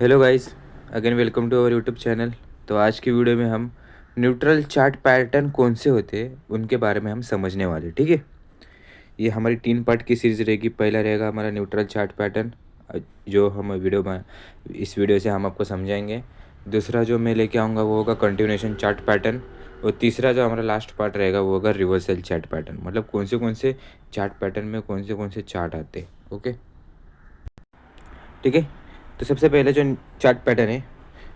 Hello guys, again welcome to our YouTube channel. तो आज की वीडियो में हम न्यूट्रल चार्ट पैटर्न कौन से होते हैं उनके बारे में हम समझने वाले। ठीक है, ये हमारी 3 पार्ट की सीरीज रहेगी। पहला रहेगा हमारा न्यूट्रल चार्ट पैटर्न, जो हम वीडियो में इस वीडियो से हम आपको समझाएंगे। दूसरा जो मैं लेके आऊँगा वो होगा कंटिन्यूएशन चार्ट पैटर्न। और तीसरा जो हमारा लास्ट पार्ट रहेगा वो होगा रिवर्सल चार्ट पैटर्न, मतलब कौन से चार्ट पैटर्न में कौन से चार्ट आते हैं। ओके, ठीक है। तो सबसे पहले जो चार्ट पैटर्न है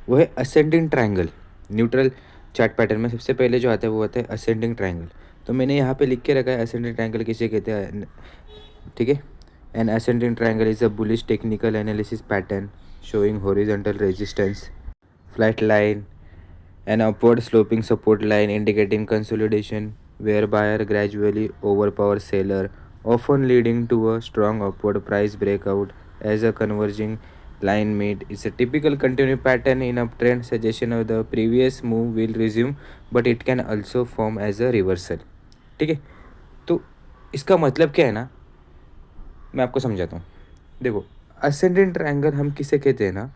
वो है ascending triangle. Neutral chart pattern में सबसे पहले जो आता है वो आता है असेंडिंग ट्रायंगल। तो मैंने यहाँ पे लिख के रखा है असेंडिंग ट्रायंगल किसे कहते हैं। ठीक है, N ascending triangle is a bullish technical analysis pattern showing horizontal resistance, flat line and upward sloping support line indicating consolidation where buyer gradually overpower seller, often leading to a strong upward price breakout as a converging line meet. It's a typical continued pattern in uptrend suggestion of the previous move will resume, but it can also form as a reversal. ठीक है, तो इसका मतलब क्या है ना, मैं आपको समझाता हूँ। देखो, असेंडिंग ट्रायंगल हम किसे कहते हैं ना,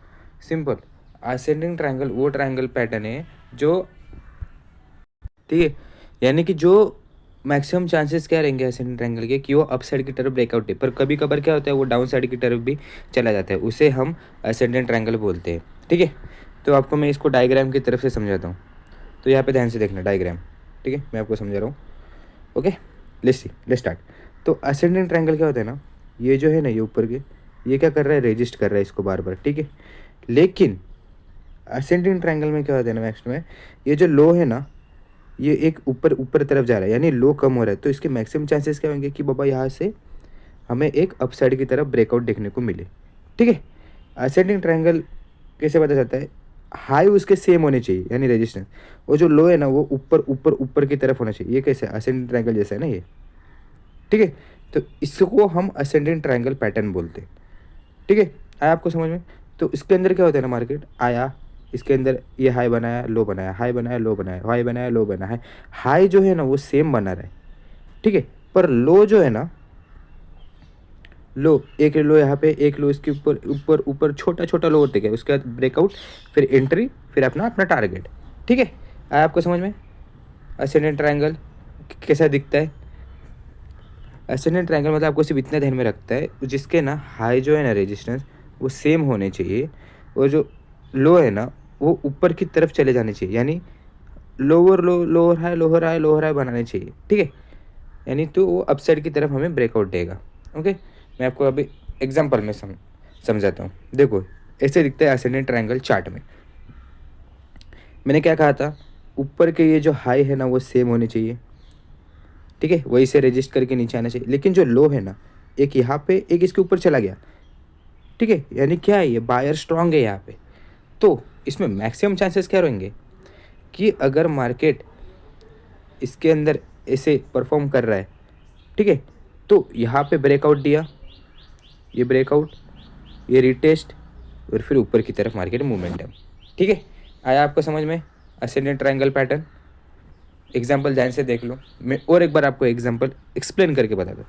सिंपल। असेंडिंग ट्रायंगल वो ट्रायंगल पैटर्न है जो, ठीक है, यानी कि जो मैक्सिमम चांसेस क्या रहेंगे असेंडिंग ट्रायंगल के कि वो अप साइड की तरफ ब्रेकआउट है, पर कभी कभार क्या होता है वो डाउन साइड की तरफ भी चला जाता है, उसे हम असेंडिंग ट्रायंगल बोलते हैं। ठीक है, तो आपको मैं इसको डायग्राम की तरफ से समझाता हूँ। तो यहाँ पे ध्यान से देखना डायग्राम। ठीक है, मैं आपको समझा रहा हूँ। Okay, let's start. तो असेंडिंग ट्रायंगल क्या होता है ना, ये जो है ना, ये ऊपर के, ये क्या कर रहा है, रेजिस्ट कर रहा है इसको बार बार। ठीक है, लेकिन असेंडिंग ट्रायंगल में क्या होता है ना, नेक्स्ट में ये जो लो है ना, ये एक ऊपर ऊपर तरफ जा रहा है, यानी लो कम हो रहा है। तो इसके मैक्सिमम चांसेस क्या होंगे कि बाबा यहाँ से हमें एक अपसाइड की तरफ ब्रेकआउट देखने को मिले। ठीक है, असेंडिंग ट्रायंगल कैसे पता चलता है, हाई उसके सेम होने चाहिए, यानी रेजिस्टेंस, वो जो लो है ना वो ऊपर ऊपर ऊपर की तरफ होना चाहिए। ये कैसे असेंडिंग ट्रायंगल जैसा है ना ये। ठीक है, तो इसको हम असेंडिंग ट्रायंगल पैटर्न बोलते हैं। ठीक है, आया आपको समझ में। तो इसके अंदर क्या होता है ना, मार्केट आया, इसके अंदर ये हाई बनाया, लो बनाया, हाई बनाया, लो बनाया, हाई बनाया, लो बनाया है। हाई जो है ना वो सेम बना रहा है। ठीक है, पर लो जो है ना, लो एक लो यहाँ पे, एक लो इसके ऊपर ऊपर ऊपर छोटा छोटा लो होते गया, उसके बाद ब्रेकआउट, फिर एंट्री, फिर अपना अपना टारगेट। ठीक है, आया आपको समझ में। असेंडेंट ट्रायंगल कैसा दिखता है, असेंडेंट ट्रायंगल मतलब आपको सिर्फ इतना ध्यान में रखता है जिसके ना हाई जो है ना रेजिस्टेंस वो सेम होने चाहिए, और जो लो है ना वो ऊपर की तरफ चले जाने चाहिए, यानी लोअर लो, lower high, lower high, lower high बनाने चाहिए। ठीक है, यानी तो वो अपसाइड की तरफ हमें ब्रेकआउट देगा। ओके, मैं आपको अभी एग्जांपल में समझाता हूँ। देखो, ऐसे दिखता है असेंडेंट ट्रायंगल चार्ट में। मैंने क्या कहा था, ऊपर के ये जो हाई है ना वो सेम होने चाहिए। ठीक है, वही से रजिस्ट करके नीचे आना चाहिए, लेकिन जो लो है ना, एक यहाँ पे एक इसके ऊपर चला गया। ठीक है, यानी क्या है, ये बायर स्ट्रांग है यहाँ पे। तो इसमें मैक्सिमम चांसेस क्या रहेंगे कि अगर मार्केट इसके अंदर ऐसे परफॉर्म कर रहा है, ठीक है, तो यहाँ पे ब्रेकआउट दिया, ये ब्रेकआउट, ये रिटेस्ट, और फिर ऊपर की तरफ मार्केट मूवमेंटम। ठीक है, आया आपको समझ में असेंडेंट ट्रायंगल पैटर्न। एग्जाम्पल ध्यान से देख लो, मैं और एक बार आपको एग्जाम्पल एक्सप्लेन करके बता दूँ।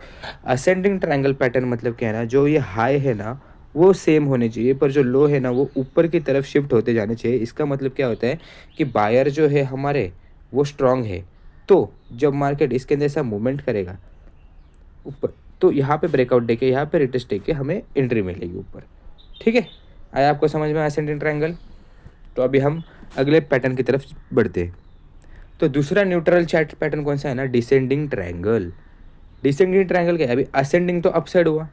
असेंडिंग ट्रायंगल पैटर्न मतलब क्या है ना, जो ये हाई है ना वो सेम होने चाहिए, पर जो लो है ना वो ऊपर की तरफ शिफ्ट होते जाने चाहिए। इसका मतलब क्या होता है कि बायर जो है हमारे वो स्ट्रांग है, तो जब मार्केट इसके अंदर ऐसा मूवमेंट करेगा ऊपर, तो यहाँ पे ब्रेकआउट देके, यहाँ पे रिटेस्ट देके हमें एंट्री मिलेगी ऊपर। ठीक है, आया आपको समझ में असेंडिंग ट्रायंगल। तो अभी हम अगले पैटर्न की तरफ बढ़ते हैं। तो दूसरा न्यूट्रल चार्ट पैटर्न कौन सा है ना, डिसेंडिंग ट्रायंगल। डिसेंडिंग ट्रायंगल क्या है, अभी असेंडिंग तो अपसाइड हुआ,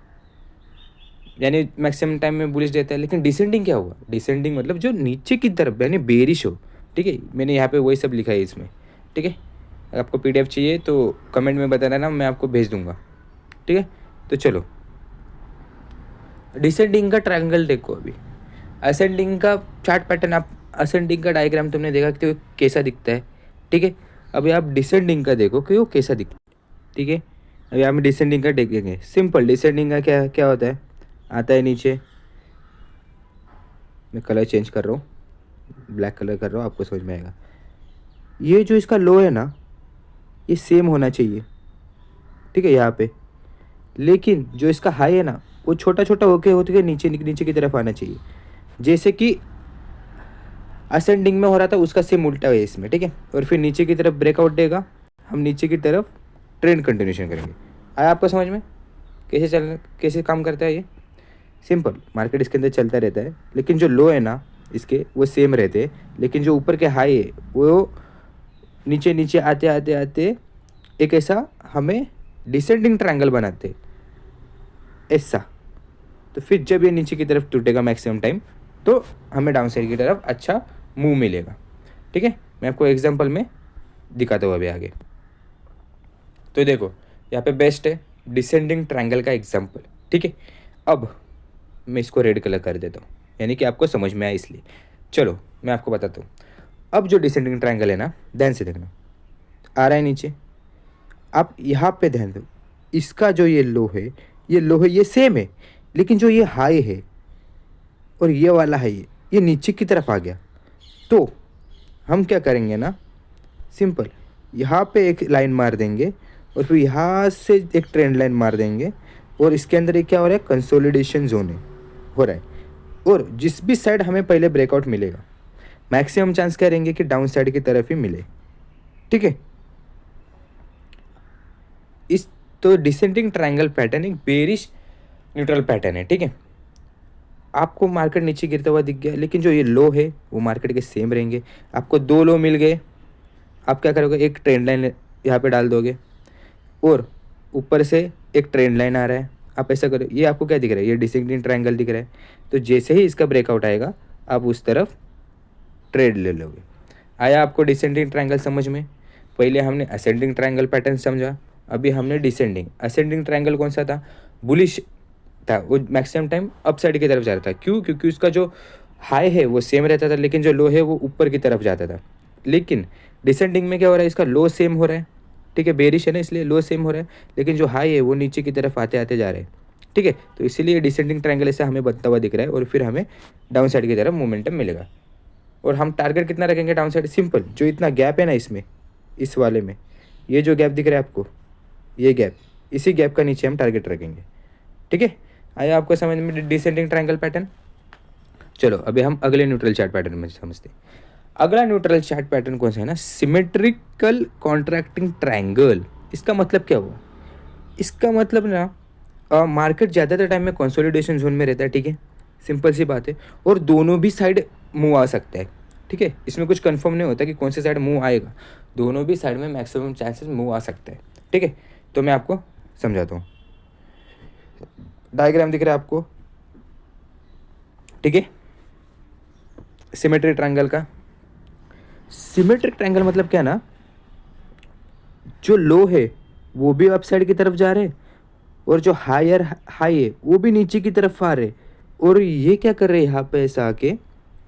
यानी मैक्सिमम टाइम में बुलिश देता है, लेकिन डिसेंडिंग क्या हुआ, डिसेंडिंग मतलब जो नीचे की तरफ यानी बेरिश हो। ठीक है, मैंने यहाँ पे वही सब लिखा है इसमें। ठीक है, अगर आपको पीडीएफ चाहिए तो कमेंट में बताना ना, मैं आपको भेज दूंगा। ठीक है, तो चलो डिसेंडिंग का ट्रायंगल देखो। अभी असेंडिंग का चार्ट पैटर्न, आप असेंडिंग का डायग्राम तुमने देखा कि वो कैसा दिखता है। ठीक है, अभी आप डिसेंडिंग का देखो कि वो कैसा दिखता है। ठीक है, अभी हम डिसेंडिंग का देखेंगे। सिंपल डिसेंडिंग का क्या क्या होता है, आता है नीचे, मैं कलर चेंज कर रहा हूँ, ब्लैक कलर कर रहा हूँ, आपको समझ में आएगा। ये जो इसका लो है ना ये सेम होना चाहिए। ठीक है, यहाँ पे, लेकिन जो इसका हाई है ना वो छोटा छोटा होके नीचे नीचे की तरफ आना चाहिए। जैसे कि असेंडिंग में हो रहा था उसका सेम उल्टा है इसमें, ठीक है। और फिर नीचे की तरफ ब्रेकआउट देगा, हम नीचे की तरफ ट्रेंड कंटिन्यूशन करेंगे। आया आपको समझ में कैसे काम करता है ये? सिंपल, मार्केट इसके अंदर चलता रहता है, लेकिन जो लो है ना इसके वो सेम रहते हैं, लेकिन जो ऊपर के हाई है वो नीचे नीचे आते आते आते एक ऐसा हमें डिसेंडिंग ट्रायंगल बनाते ऐसा। तो फिर जब ये नीचे की तरफ टूटेगा मैक्सिमम टाइम, तो हमें डाउन साइड की तरफ अच्छा मूव मिलेगा, ठीक है। मैं आपको एग्जांपल में दिखाता हूँ अभी आगे। तो देखो यहाँ पे बेस्ट है डिसेंडिंग ट्रायंगल का एग्जांपल, ठीक है। अब मैं इसको रेड कलर कर देता हूँ, यानी कि आपको समझ में आया इसलिए। चलो मैं आपको बताता हूँ। अब जो डिसेंडिंग ट्रायंगल है ना, ध्यान से देखना, आ रहा है नीचे, आप यहाँ पे ध्यान दो, इसका जो ये लो है ये सेम है, लेकिन जो ये हाई है और ये वाला है ये नीचे की तरफ आ गया। तो हम क्या करेंगे ना, सिंपल, यहाँ पे एक लाइन मार देंगे और फिर यहाँ से एक ट्रेंड लाइन मार देंगे, और इसके अंदर एक क्या हो रहा है, कंसोलिडेशन जोन है हो रहा है। और जिस भी साइड हमें पहले ब्रेकआउट मिलेगा, मैक्सिमम चांस क्या रहेंगे कि डाउन साइड की तरफ ही मिले, ठीक है। इस तो डिसेंडिंग ट्रायंगल पैटर्न एक बेरिश न्यूट्रल पैटर्न है, ठीक है। आपको मार्केट नीचे गिरता हुआ दिख गया, लेकिन जो ये लो है वो मार्केट के सेम रहेंगे। आपको दो लो मिल गए, आप क्या करोगे, एक ट्रेंड लाइन यहाँ पे डाल दोगे और ऊपर से एक ट्रेंड लाइन आ रहा है, आप ऐसा करो। ये आपको क्या दिख रहा है, ये डिसेंडिंग ट्रायंगल दिख रहा है। तो जैसे ही इसका ब्रेकआउट आएगा आप उस तरफ ट्रेड ले लोगे। आया आपको डिसेंडिंग ट्रायंगल समझ में? पहले हमने असेंडिंग ट्रायंगल पैटर्न समझा, अभी हमने डिसेंडिंग। असेंडिंग ट्रायंगल कौन सा था, बुलिश था, वो मैक्सिमम टाइम अप साइड की तरफ जा रहा था। क्यों? क्योंकि उसका जो हाई है वो सेम रहता था, लेकिन जो लो है वो ऊपर की तरफ जाता था। लेकिन डिसेंडिंग में क्या हो रहा है, इसका लो सेम हो रहा है, ठीक है, बेरिश है ना इसलिए लो सेम हो रहा है, लेकिन जो हाई है वो नीचे की तरफ आते आते जा रहे हैं, ठीक है। तो इसीलिए डिसेंडिंग ट्रायंगल ऐसा हमें बनता हुआ दिख रहा है, और फिर हमें डाउन साइड की तरफ मोमेंटम मिलेगा। और हम टारगेट कितना रखेंगे डाउन साइड? सिंपल, जो इतना गैप है ना इसमें, इस वाले में ये जो गैप दिख रहा है आपको, ये गैप, इसी गैप का नीचे हम टारगेट रखेंगे, ठीक है। आया आपको समझ में डिसेंडिंग ट्रायंगल पैटर्न? चलो अभी हम अगले न्यूट्रल चार्ट पैटर्न में समझते हैं। अगला न्यूट्रल चार्ट पैटर्न कौन सा है ना, सिमेट्रिकल कॉन्ट्रैक्टिंग ट्रायंगल। इसका मतलब क्या हुआ? इसका मतलब ना मार्केट ज़्यादातर टाइम में कंसोलिडेशन जोन में रहता है, ठीक है, सिंपल सी बात है। और दोनों भी साइड मूव आ सकता है, ठीक है। इसमें कुछ कंफर्म नहीं होता कि कौन सी साइड मूव आएगा, दोनों भी साइड में मैक्सिमम चांसेस मूव आ सकता है, ठीक है। तो मैं आपको समझाता हूँ। डायग्राम दिख रहा है आपको, ठीक है, सिमेट्रिक ट्रायंगल का। सिमेट्रिक ट्रायंगल मतलब क्या ना, जो लो है वो भी अप साइड की तरफ जा रहे, और जो हायर हाई है वो भी नीचे की तरफ आ रहे। और ये क्या कर रहे हैं यहाँ पे, ऐसा आके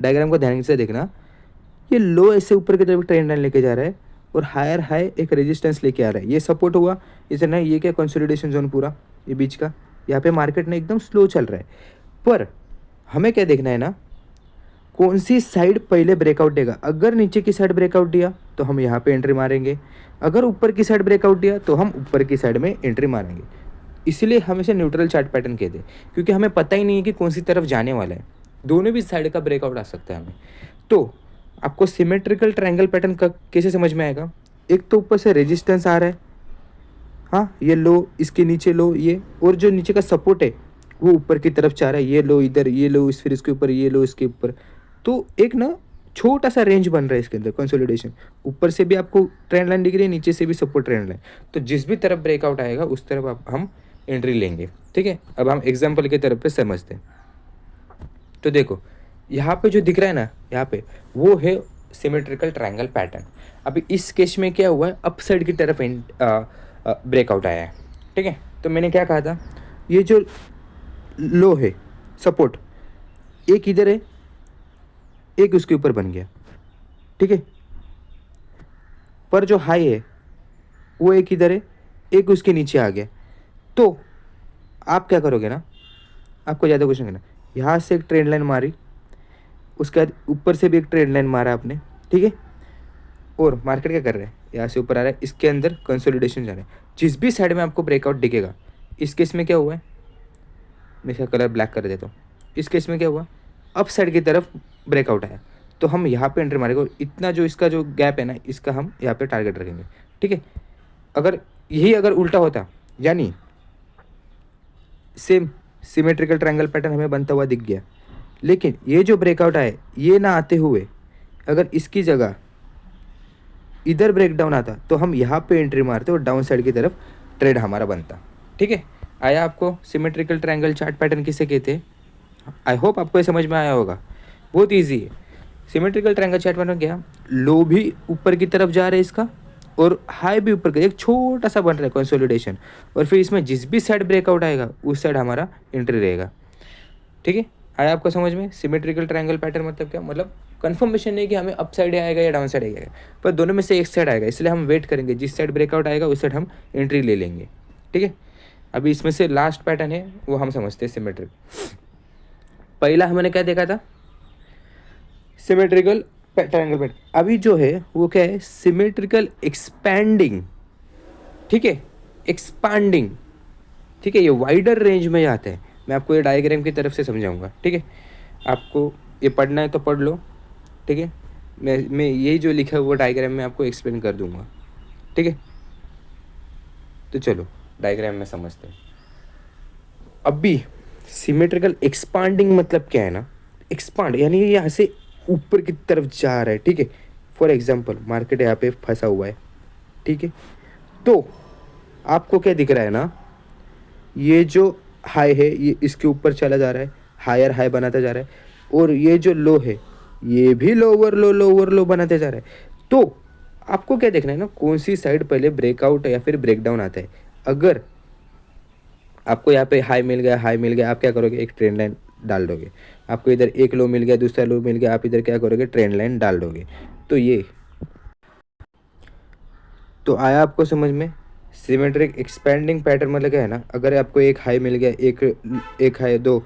डायग्राम को ध्यान से देखना, ये लो ऐसे ऊपर की तरफ ट्रेंड लाइन लेके जा रहा है, और हायर हाई एक रेजिस्टेंस लेके आ रहा है। ये सपोर्ट हुआ, इसे ना, ये क्या कंसोलिडेशन जोन पूरा ये बीच का, यहाँ पे मार्केट ना एकदम स्लो चल रहा है। पर हमें क्या देखना है ना, कौन सी साइड पहले ब्रेकआउट देगा। अगर नीचे की साइड ब्रेकआउट दिया तो हम यहाँ पे एंट्री मारेंगे, अगर ऊपर की साइड ब्रेकआउट दिया तो हम ऊपर की साइड में एंट्री मारेंगे। इसीलिए हम इसे न्यूट्रल चार्ट पैटर्न कहते हैं, क्योंकि हमें पता ही नहीं है कि कौन सी तरफ जाने वाला है, दोनों भी साइड का ब्रेकआउट आ सकता है हमें। तो आपको सिमेट्रिकल ट्रायंगल पैटर्न का कैसे समझ में आएगा, एक तो ऊपर से रेजिस्टेंस आ रहा है, हाँ, ये लो, इसके नीचे लो ये, और जो नीचे का सपोर्ट है वो ऊपर की तरफ जा रहा है, ये लो इधर, ये लो फिर इसके ऊपर, ये लो इसके ऊपर। तो एक ना छोटा सा रेंज बन रहा है इसके अंदर कंसोलिडेशन, ऊपर से भी आपको ट्रेंड लाइन दिख रही है, नीचे से भी सपोर्ट ट्रेंड लाइन। तो जिस भी तरफ ब्रेकआउट आएगा उस तरफ हम एंट्री लेंगे, ठीक है। अब हम एग्जाम्पल की तरफ पे समझते हैं। तो देखो यहाँ पे जो दिख रहा है ना, यहाँ पे वो है सिमेट्रिकल ट्रायंगल पैटर्न। अभी इस केस में क्या हुआ है, अप साइड की तरफ ब्रेकआउट आया है, ठीक है। तो मैंने क्या कहा था, ये जो लो है सपोर्ट, एक इधर है, एक उसके ऊपर बन गया, ठीक है। पर जो हाई है वो एक इधर है, एक उसके नीचे आ गया। तो आप क्या करोगे ना, आपको ज़्यादा कुछ नहीं करना, यहाँ से एक ट्रेंड लाइन मारी, उसके बाद ऊपर से भी एक ट्रेंड लाइन मारा आपने, ठीक है। और मार्केट क्या कर रहा है, यहाँ से ऊपर आ रहा है, इसके अंदर कंसोलिडेशन जा रहा है। जिस भी साइड में आपको ब्रेकआउट दिखेगा, इस केस में क्या हुआ है, मैं इसका कलर ब्लैक कर देता हूँ। इस केस में क्या हुआ, अप साइड की तरफ ब्रेकआउट आया तो हम यहाँ पे एंट्री मारेंगे, इतना जो इसका जो गैप है ना इसका हम यहाँ पे टारगेट रखेंगे, ठीक है। अगर उल्टा होता, यानी सेम सिमेट्रिकल ट्रायंगल पैटर्न हमें बनता हुआ दिख गया, लेकिन ये जो ब्रेकआउट आए ये ना आते हुए अगर इसकी जगह इधर ब्रेकडाउन आता तो हम यहाँ पे एंट्री मारते और डाउन साइड की तरफ ट्रेड हमारा बनता, ठीक है। आया आपको सिमेट्रिकल ट्रायंगल चार्ट पैटर्न किसे कहते हैं? आई होप आपको ये समझ में आया होगा, बहुत ईजी है। सिमेट्रिकल ट्रायंगल चार्ट पैटर्न क्या, लो भी ऊपर की तरफ जा रहा है इसका और हाई भी ऊपर, एक छोटा सा बन रहा है कंसोलिडेशन, और फिर इसमें जिस भी साइड ब्रेकआउट आएगा उस साइड हमारा एंट्री रहेगा, ठीक है। आया आपको समझ में? सिमेट्रिकल ट्रायंगल पैटर्न मतलब क्या, मतलब कंफर्मेशन नहीं कि हमें अप साइड आएगा या डाउन साइड आएगा, पर दोनों में से एक साइड आएगा, इसलिए हम वेट करेंगे, जिस साइड ब्रेकआउट आएगा उस साइड हम एंट्री ले लेंगे, ठीक है। अभी इसमें से लास्ट पैटर्न है वो हम समझते हैं सिमेट्रिक। पहला हमने क्या देखा था, सिमेट्रिकल ट्रायंगल पैटर्न। अभी जो है वो क्या है, सिमेट्रिकल एक्सपैंडिंग, ठीक है, एक्सपांडिंग, ठीक है। ये वाइडर रेंज में जाते हैं, मैं आपको ये डायग्राम की तरफ से समझाऊंगा, ठीक है। आपको ये पढ़ना है तो पढ़ लो, ठीक है। मैं यही जो लिखा है वो डायग्राम में आपको एक्सप्लेन कर दूंगा, ठीक है। तो चलो डायग्राम में समझते हैं। अभी सिमेट्रिकल एक्सपांडिंग मतलब क्या है ना, एक्सपांड यानी ये यहाँ से ऊपर की तरफ जा रहा है, ठीक है। फॉर एग्जाम्पल मार्केट यहाँ पे फंसा हुआ है, ठीक है। तो आपको क्या दिख रहा है ना, ये जो हाई है ये इसके ऊपर चला जा रहा है, हायर हाई बनाता जा रहा है, और ये जो लो है ये भी लोअर लो बनाते जा रहा है। तो आपको क्या देखना है ना, कौन सी साइड पहले ब्रेकआउट या फिर ब्रेकडाउन आता है। अगर आपको यहाँ पे हाई मिल गया, आप क्या करोगे, एक ट्रेंड लाइन डाल दोगे। आपको इधर एक लो मिल गया, दूसरा लो मिल गया, आप इधर क्या करोगे, ट्रेंड लाइन डाल दोगे। तो ये तो आया आपको समझ में? सिमेट्रिक एक्सपेंडिंग पैटर्न मतलब क्या है ना, अगर आपको एक हाई मिल गया, एक हाई, दो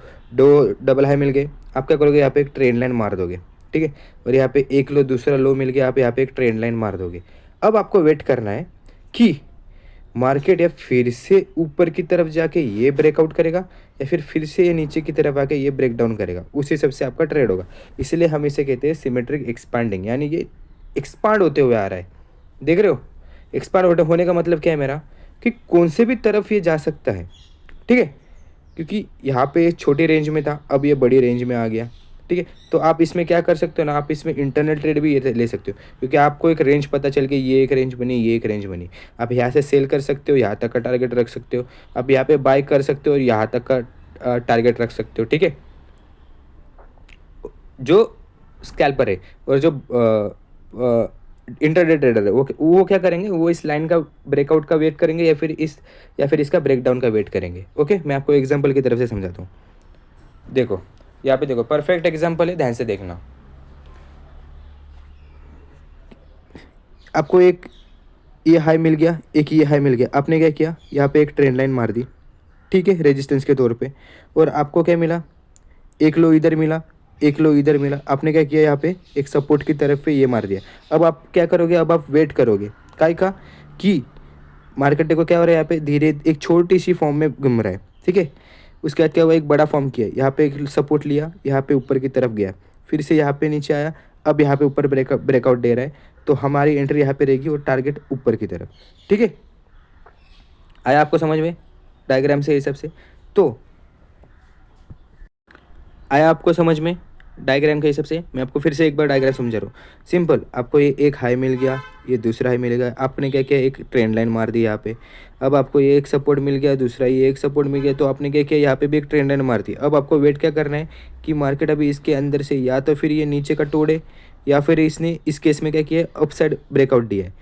डबल हाई मिल गए, आप क्या करोगे, यहाँ पे एक ट्रेंड लाइन मार दोगे, ठीक है। और यहाँ पे एक लो, दूसरा लो मिल गया, आप यहाँ पे एक ट्रेंड लाइन मार दोगे। अब आपको वेट करना है कि मार्केट या फिर से ऊपर की तरफ जाके ये ब्रेकआउट करेगा या फिर से ये नीचे की तरफ आके ये ब्रेक डाउन करेगा, उस हिसाब से आपका ट्रेड होगा। इसलिए हम इसे कहते हैं सिमेट्रिक एक्सपांडिंग, यानी ये एक्सपांड होते हुए आ रहा है, देख रहे हो। एक्सपांड होने का मतलब क्या है मेरा, कि कौन से भी तरफ ये जा सकता है, ठीक है। क्योंकि यहाँ पे छोटी रेंज में था, अब ये बड़ी रेंज में आ गया, ठीक है। तो आप इसमें क्या कर सकते हो ना, आप इसमें इंटरनल ट्रेड भी ले सकते हो, क्योंकि आपको एक रेंज पता चल के ये एक रेंज बनी, ये एक रेंज बनी, आप यहाँ से सेल कर सकते हो, यहाँ तक का टारगेट रख सकते हो, आप यहाँ पे बाय कर सकते हो और यहाँ तक का टारगेट रख सकते हो, ठीक है। जो स्कैल्पर है और जो इंटरडे ट्रेडर है वो क्या करेंगे, वो इस लाइन का ब्रेकआउट का वेट करेंगे या फिर इसका ब्रेकडाउन का वेट करेंगे, ओके। मैं आपको एग्जांपल की तरफ से समझाता हूँ। देखो यहाँ पे देखो, परफेक्ट एग्जांपल है, ध्यान से देखना। आपको एक ये हाई मिल गया, एक ये हाई मिल गया, आपने क्या किया, यहाँ पे एक ट्रेंड लाइन मार दी, ठीक है, रेजिस्टेंस के तौर पे। और आपको क्या मिला, एक लो इधर मिला, एक लो इधर मिला, आपने क्या किया, यहाँ पे एक सपोर्ट की तरफ पे ये मार दिया। अब आप क्या करोगे, अब आप वेट करोगे काय का, कि मार्केट देखो क्या हो रहा है, यहाँ पे धीरे एक छोटी सी फॉर्म में घूम रहा है, ठीक है। उसके बाद क्या हुआ, एक बड़ा फॉर्म किया, यहाँ पे एक सपोर्ट लिया, यहाँ पे ऊपर की तरफ गया, फिर से यहाँ पे नीचे आया, अब यहाँ पे ऊपर ब्रेकआउट दे रहा है, तो हमारी एंट्री यहाँ पे रहेगी और टारगेट ऊपर की तरफ, ठीक है। आया आपको समझ में डायग्राम से, हिसाब से? तो आया आपको समझ में डायग्राम के हिसाब से? मैं आपको फिर से एक बार डायग्राम समझा रहा हूँ, सिंपल। आपको ये एक हाई मिल गया, ये दूसरा हाई मिल गया, आपने क्या किया, एक ट्रेंड लाइन मार दी यहाँ पे। अब आपको ये एक सपोर्ट मिल गया, दूसरा ये एक सपोर्ट मिल गया, तो आपने क्या किया, यहाँ पे भी एक ट्रेंड लाइन मार दी। अब आपको वेट क्या करना है कि मार्केट अभी इसके अंदर से या तो फिर ये नीचे का तोड़े, या फिर इसने इस केस में क्या किया, अप साइड ब्रेकआउट दिया है,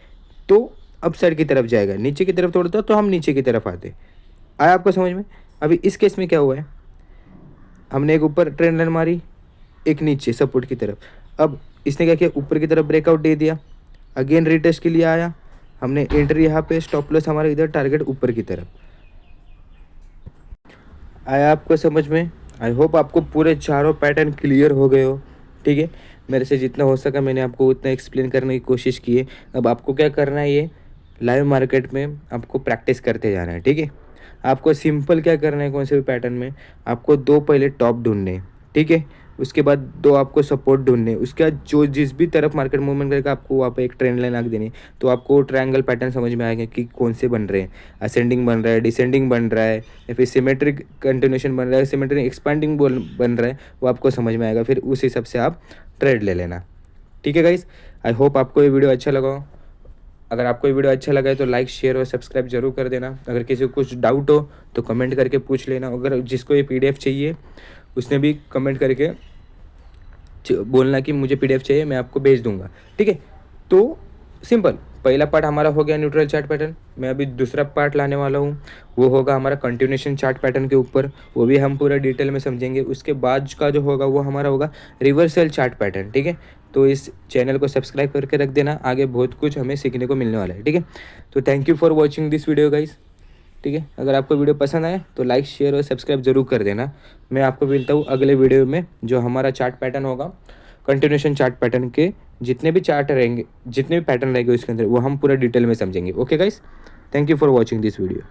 तो अप साइड की तरफ जाएगा। नीचे की तरफ तोड़ता तो हम नीचे की तरफ आते। आया आपको समझ में? अभी इस केस में क्या हुआ है, हमने एक ऊपर ट्रेंड लाइन मारी, एक नीचे सपोर्ट की तरफ। अब इसने क्या किया, ऊपर की तरफ ब्रेकआउट दे दिया, अगेन रिटेस्ट के लिए आया, हमने एंट्री यहाँ पे, स्टॉप लॉस हमारा इधर, टारगेट ऊपर की तरफ। आया आपको समझ में? आई होप आपको पूरे चारों पैटर्न क्लियर हो गए हो, ठीक है। मेरे से जितना हो सका मैंने आपको उतना एक्सप्लेन करने की कोशिश की है। अब आपको क्या करना है, ये लाइव मार्केट में आपको प्रैक्टिस करते जाना है, ठीक है। आपको सिंपल क्या करना है, कौन से भी पैटर्न में आपको दो पहले टॉप ढूंढने हैं, ठीक है। उसके बाद 2 आपको सपोर्ट ढूंढने, उसके बाद जो जिस भी तरफ मार्केट मूवमेंट करेगा आपको वहाँ पे एक ट्रेंड लाइन आग देनी। तो आपको ट्रायंगल पैटर्न समझ में आएगा कि कौन से बन रहे हैं, असेंडिंग बन रहा है, डिसेंडिंग बन रहा है, या फिर सिमेट्रिक कंटिन्यूशन बन रहा है, सिमेट्रिक एक्सपांडिंग बन रहा है, वो आपको समझ में आएगा। फिर उस हिसाब से आप ट्रेड ले लेना। ठीक है गाइस, आई होप आपको ये वीडियो अच्छा लगा हो। अगर आपको ये वीडियो अच्छा लगा है तो लाइक, शेयर और सब्सक्राइब जरूर कर देना। अगर किसी को कुछ डाउट हो तो कमेंट करके पूछ लेना। अगर जिसको ये PDF चाहिए उसने भी कमेंट करके बोलना कि मुझे PDF चाहिए, मैं आपको भेज दूंगा। ठीक है, तो सिंपल, पहला पार्ट हमारा हो गया न्यूट्रल चार्ट पैटर्न। मैं अभी दूसरा पार्ट लाने वाला हूँ, वो होगा हमारा कंटिन्यूशन चार्ट पैटर्न के ऊपर। वो भी हम पूरा डिटेल में समझेंगे। उसके बाद का जो होगा वो हमारा होगा रिवर्सल चार्ट पैटर्न। ठीक है, तो इस चैनल को सब्सक्राइब करके रख देना, आगे बहुत कुछ हमें सीखने को मिलने वाला है। ठीक है, तो thank you for watching this video guys. ठीक है, अगर आपको वीडियो पसंद आए तो लाइक, शेयर और सब्सक्राइब जरूर कर देना। मैं आपको मिलता हूँ अगले वीडियो में, जो हमारा चार्ट पैटर्न होगा कंटिन्यूशन चार्ट पैटर्न के। जितने भी चार्ट रहेंगे, जितने भी पैटर्न रहेंगे उसके अंदर, वो हम पूरा डिटेल में समझेंगे। Okay guys, thank you for watching this video.